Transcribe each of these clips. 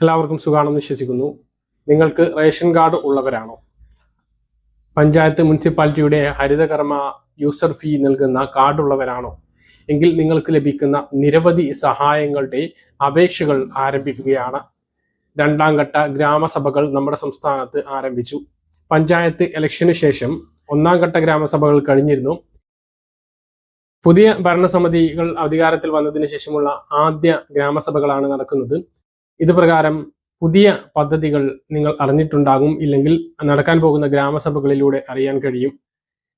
എല്ലാവർക്കും സുഖാണെന്ന് വിശ്വസിക്കുന്നു. നിങ്ങൾക്ക് റേഷൻ കാർഡ് ഉള്ളവരാണോ? പഞ്ചായത്ത് മുനിസിപ്പാലിറ്റിയുടെ ഹരിതകർമ്മ യൂസർ ഫീ നൽകുന്ന കാർഡ് ഉള്ളവരാണോ എങ്കിൽ നിങ്ങൾക്ക് ലഭിക്കുന്ന നിരവധി സഹായങ്ങളുടെ അപേക്ഷകൾ ആരംഭിക്കുകയാണ്. രണ്ടാം ഘട്ട ഗ്രാമസഭകൾ നമ്മുടെ സംസ്ഥാനത്ത് ആരംഭിച്ചു. പഞ്ചായത്ത് ഇലക്ഷന് ശേഷം ഒന്നാം ഘട്ട ഗ്രാമസഭകൾ കഴിഞ്ഞിരുന്നു. പുതിയ ഭരണസമിതികൾ അധികാരത്തിൽ വന്നതിന് ശേഷമുള്ള ആദ്യ ഗ്രാമസഭകളാണ് നടക്കുന്നത്. ഇത് പ്രകാരം പുതിയ പദ്ധതികൾ നിങ്ങൾ അറിഞ്ഞിട്ടുണ്ടാകും, ഇല്ലെങ്കിൽ നടക്കാൻ പോകുന്ന ഗ്രാമസഭകളിലൂടെ അറിയാൻ കഴിയും.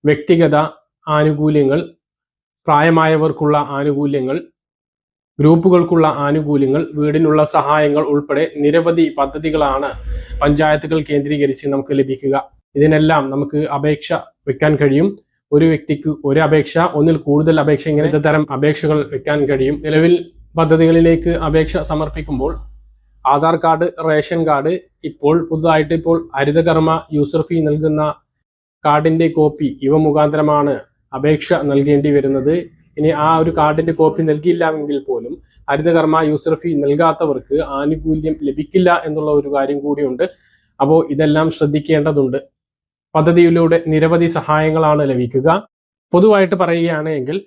വ്യക്തിഗത ആനുകൂല്യങ്ങൾ, പ്രായമായവർക്കുള്ള ആനുകൂല്യങ്ങൾ, ഗ്രൂപ്പുകൾക്കുള്ള ആനുകൂല്യങ്ങൾ, വീടിനുള്ള സഹായങ്ങൾ ഉൾപ്പെടെ നിരവധി പദ്ധതികളാണ് പഞ്ചായത്തുകൾ കേന്ദ്രീകരിച്ച് നമുക്ക് ലഭിക്കുക. ഇതിനെല്ലാം നമുക്ക് അപേക്ഷ വെക്കാൻ കഴിയും. ഒരു വ്യക്തിക്ക് ഒരു അപേക്ഷ, ഒന്നിൽ കൂടുതൽ അപേക്ഷ, ഇങ്ങനെ തരം അപേക്ഷകൾ വെക്കാൻ കഴിയും. നിലവിൽ പദ്ധതികളിലേക്ക് അപേക്ഷ സമർപ്പിക്കുമ്പോൾ ആധാർ കാർഡ്, റേഷൻ കാർഡ്, പുതുതായിട്ട് ഹരിതകർമ്മ യൂസർ ഫീ നൽകുന്ന കാർഡിന്റെ കോപ്പി, ഇവ മുഖാന്തരമാണ് അപേക്ഷ നൽകേണ്ടി വരുന്നത്. ഇനി ആ ഒരു കാർഡിന്റെ കോപ്പി നൽകിയില്ലെങ്കിൽ പോലും ഹരിതകർമ്മ യൂസർ ഫീ നൽകാത്തവർക്ക് ആനുകൂല്യം ലഭിക്കില്ല എന്നുള്ള ഒരു കാര്യം കൂടിയുണ്ട്. അപ്പോൾ ഇതെല്ലാം ശ്രദ്ധിക്കേണ്ടതുണ്ട്. പദ്ധതിയിലൂടെ നിരവധി സഹായങ്ങളാണ് ലഭിക്കുക. പൊതുവായിട്ട് പറയുകയാണെങ്കിൽ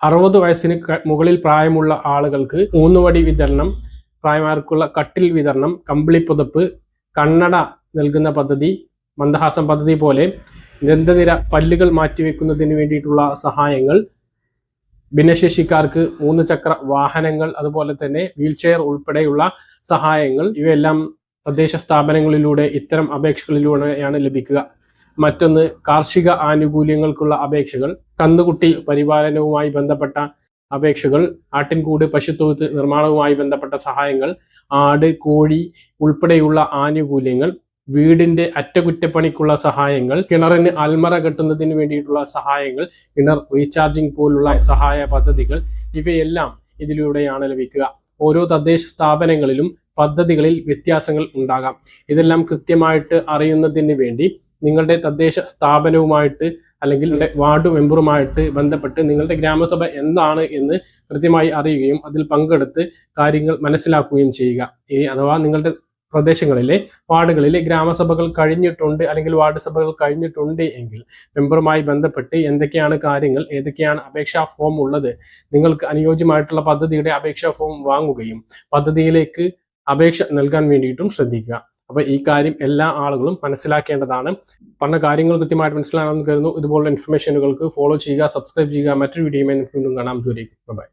60 വയസ്സിന് മുകളിൽ പ്രായമുള്ള ആളുകൾക്ക് ഊന്നുവടി വിതരണം, പ്രായമാർക്കുള്ള കട്ടിൽ വിതരണം, കമ്പിളിപ്പുതപ്പ്, കണ്ണട നൽകുന്ന പദ്ധതി, മന്ദഹാസം പദ്ധതി പോലെ ദന്തനിര പല്ലുകൾ മാറ്റിവെക്കുന്നതിന് വേണ്ടിയിട്ടുള്ള സഹായങ്ങൾ, ഭിന്നശേഷിക്കാർക്ക് 3 ചക്ര വാഹനങ്ങൾ, അതുപോലെ തന്നെ വീൽചെയർ ഉൾപ്പെടെയുള്ള സഹായങ്ങൾ, ഇവയെല്ലാം തദ്ദേശ സ്ഥാപനങ്ങളിലൂടെ ഇത്തരം അപേക്ഷകളിലൂടെയാണ് ലഭിക്കുക. മറ്റൊന്ന്, കാർഷിക ആനുകൂല്യങ്ങൾക്കുള്ള അപേക്ഷകൾ, കന്നുകുട്ടി പരിപാലനവുമായി ബന്ധപ്പെട്ട അപേക്ഷകൾ, ആട്ടിൻകൂട്, പശുത്തൊഴുത്ത് നിർമ്മാണവുമായി ബന്ധപ്പെട്ട സഹായങ്ങൾ, ആട്, കോഴി ഉൾപ്പെടെയുള്ള ആനുകൂല്യങ്ങൾ, വീടിന്റെ അറ്റകുറ്റപ്പണിക്കുള്ള സഹായങ്ങൾ, കിണറിന് അൽമറ കെട്ടുന്നതിന് വേണ്ടിയിട്ടുള്ള സഹായങ്ങൾ, കിണർ റീചാർജിംഗ് പോലുള്ള സഹായ പദ്ധതികൾ, ഇവയെല്ലാം ഇതിലൂടെയാണ് ലഭിക്കുക. ഓരോ തദ്ദേശ സ്ഥാപനങ്ങളിലും പദ്ധതികളിൽ വ്യത്യാസങ്ങൾ ഉണ്ടാകാം. ഇതെല്ലാം കൃത്യമായിട്ട് അറിയുന്നതിന് വേണ്ടി നിങ്ങളുടെ തദ്ദേശ സ്ഥാപനവുമായിട്ട് അല്ലെങ്കിൽ വാർഡ് മെമ്പറുമായിട്ട് ബന്ധപ്പെട്ട് നിങ്ങളുടെ ഗ്രാമസഭ എന്താണ് എന്ന് കൃത്യമായി അറിയുകയും അതിൽ പങ്കെടുത്ത് കാര്യങ്ങൾ മനസ്സിലാക്കുകയും ചെയ്യുക. ഇനി അഥവാ നിങ്ങളുടെ പ്രദേശങ്ങളിലെ വാർഡുകളിലെ ഗ്രാമസഭകൾ കഴിഞ്ഞിട്ടുണ്ട് അല്ലെങ്കിൽ വാർഡ് സഭകൾ കഴിഞ്ഞിട്ടുണ്ട് എങ്കിൽ മെമ്പറുമായി ബന്ധപ്പെട്ട് എന്തൊക്കെയാണ് കാര്യങ്ങൾ, ഏതൊക്കെയാണ് അപേക്ഷാ ഫോം ഉള്ളത്, നിങ്ങൾക്ക് അനുയോജ്യമായിട്ടുള്ള പദ്ധതിയുടെ അപേക്ഷാ ഫോം വാങ്ങുകയും പദ്ധതിയിലേക്ക് അപേക്ഷ നൽകാൻ വേണ്ടിയിട്ടും ശ്രദ്ധിക്കുക. അപ്പോൾ ഈ കാര്യം എല്ലാ ആളുകളും മനസ്സിലാക്കേണ്ടതാണ്. പറഞ്ഞ കാര്യങ്ങൾ കൃത്യമായിട്ട് മനസ്സിലാണെന്ന് കരുതുന്നു. ഇതുപോലുള്ള ഇൻഫർമേഷനുകൾക്ക് ഫോളോ ചെയ്യുക, സബ്സ്ക്രൈബ് ചെയ്യുക. മറ്റൊരു വീഡിയോയുമായി വീണ്ടും കാണാം. ദൂരേക്ക് ബൈ.